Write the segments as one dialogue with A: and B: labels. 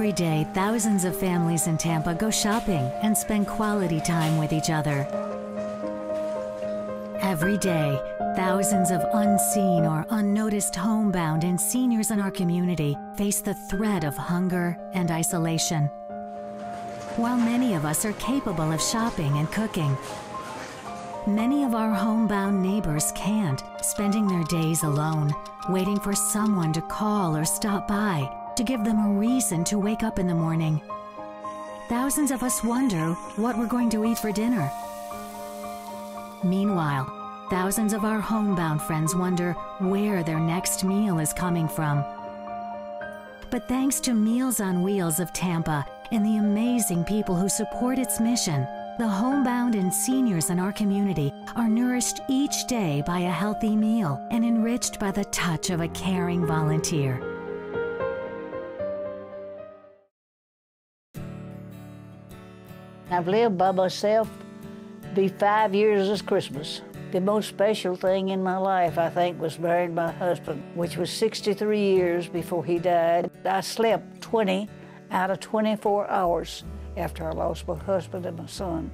A: Every day, thousands of families in Tampa go shopping and spend quality time with each other. Every day, thousands of unseen or unnoticed homebound and seniors in our community face the threat of hunger and isolation. While many of us are capable of shopping and cooking, many of our homebound neighbors can't, spending their days alone, waiting for someone to call or stop by to give them a reason to wake up in the morning. Thousands of us wonder what we're going to eat for dinner. Meanwhile, thousands of our homebound friends wonder where their next meal is coming from. But thanks to Meals on Wheels of Tampa and the amazing people who support its mission, the homebound and seniors in our community are nourished each day by a healthy meal and enriched by the touch of a caring volunteer.
B: I've lived by myself, be 5 years this Christmas. The most special thing in my life, I think, was marrying my husband, which was 63 years before he died. I slept 20 out of 24 hours after I lost my husband and my son.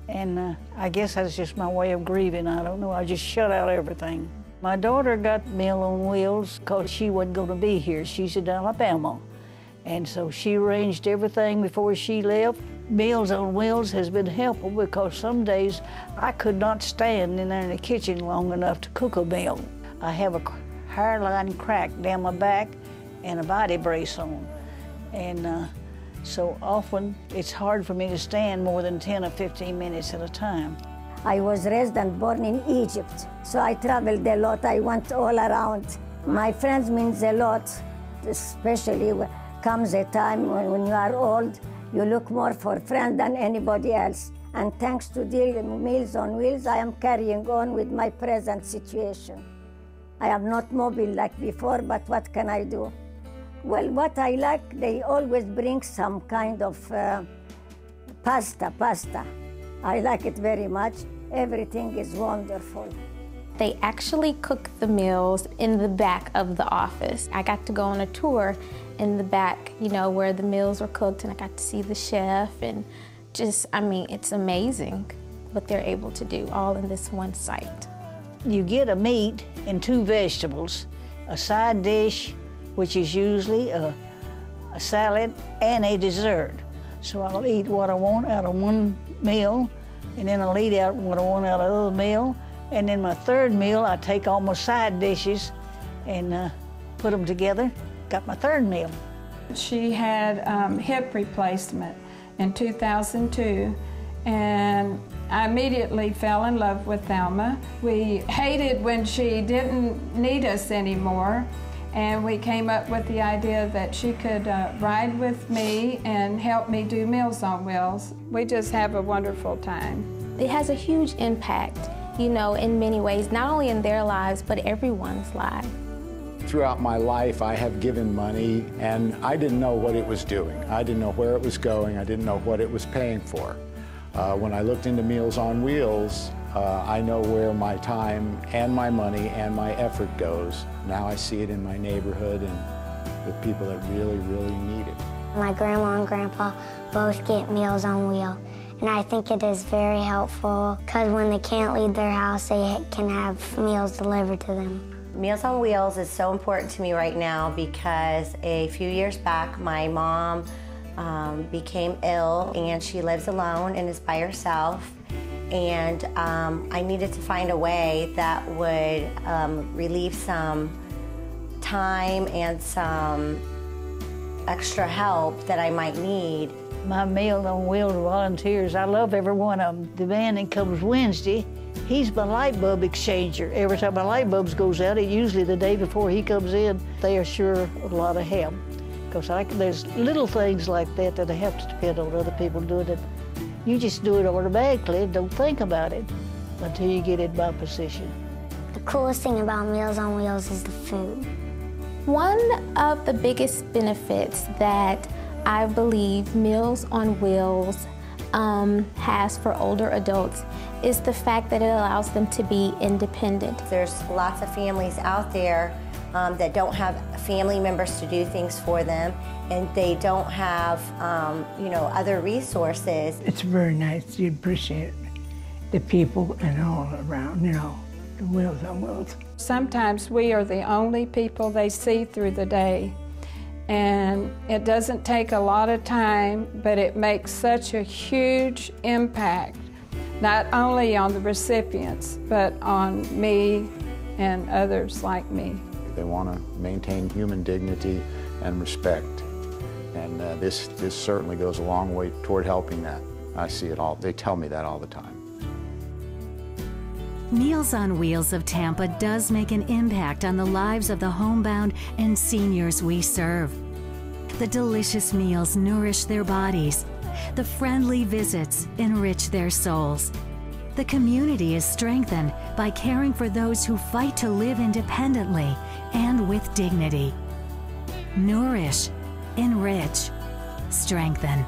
B: And I guess that's just my way of grieving. I don't know, I just shut out everything. My daughter got Meals on Wheels because she wasn't going to be here. She's in Alabama. And so she arranged everything before she left. Meals on Wheels has been helpful because some days I could not stand in there in the kitchen long enough to cook a meal. I have a hairline crack down my back and a body brace on. And so often it's hard for me to stand more than 10 or 15 minutes at a time.
C: I was raised and born in Egypt, so I traveled a lot. I went all around. My friends means a lot, especially when comes a time when you are old, you look more for friends than anybody else. And thanks to Meals on Wheels, I am carrying on with my present situation. I am not mobile like before, but what can I do? Well, what I like, they always bring some kind of pasta. I like it very much. Everything is wonderful.
D: They actually cook the meals in the back of the office. I got to go on a tour in the back, you know, where the meals were cooked, and I got to see the chef, and just, I mean, it's amazing what they're able to do all in this one site.
B: You get a meat and 2 vegetables, a side dish, which is usually a salad and a dessert. So I'll eat what I want out of one meal, and then I'll eat out what I want out of the other meal. And then my third meal, I take all my side dishes and put them together. Got my third meal.
E: She had hip replacement in 2002, and I immediately fell in love with Thelma. We hated when she didn't need us anymore, and we came up with the idea that she could ride with me and help me do Meals on Wheels. We just have a wonderful time.
D: It has a huge impact, you know, in many ways, not only in their lives, but everyone's lives.
F: Throughout my life, I have given money, and I didn't know what it was doing. I didn't know where it was going. I didn't know what it was paying for. When I looked into Meals on Wheels, I know where my time and my money and my effort goes. Now I see it in my neighborhood and with people that really, really need it.
G: My grandma and grandpa both get Meals on Wheels, and I think it is very helpful because when they can't leave their house, they can have meals delivered to them.
H: Meals on Wheels is so important to me right now because a few years back, my mom became ill, and she lives alone and is by herself. And I needed to find a way that would relieve some time and some extra help that I might need.
B: My Meals on Wheels volunteers, I love every one of them. The man that comes Wednesday, he's my light bulb exchanger. Every time my light bulbs goes out, usually the day before he comes in, they are sure a lot of help. Because there's little things like that that I have to depend on other people doing it. You just do it automatically and don't think about it until you get in my position.
G: The coolest thing about Meals on Wheels is the food.
D: One of the biggest benefits that I believe Meals on Wheels has for older adults is the fact that it allows them to be independent.
H: There's lots of families out there that don't have family members to do things for them, and they don't have, you know, other resources.
I: It's very nice. You appreciate the people and all around, you know, the Wheels on Wheels.
E: Sometimes we are the only people they see through the day. And it doesn't take a lot of time, but it makes such a huge impact, not only on the recipients, but on me and others like me.
F: They want to maintain human dignity and respect. And this certainly goes a long way toward helping that. I see it all. They tell me that all the time.
A: Meals on Wheels of Tampa does make an impact on the lives of the homebound and seniors we serve. The delicious meals nourish their bodies. The friendly visits enrich their souls. The community is strengthened by caring for those who fight to live independently and with dignity. Nourish, enrich, strengthen.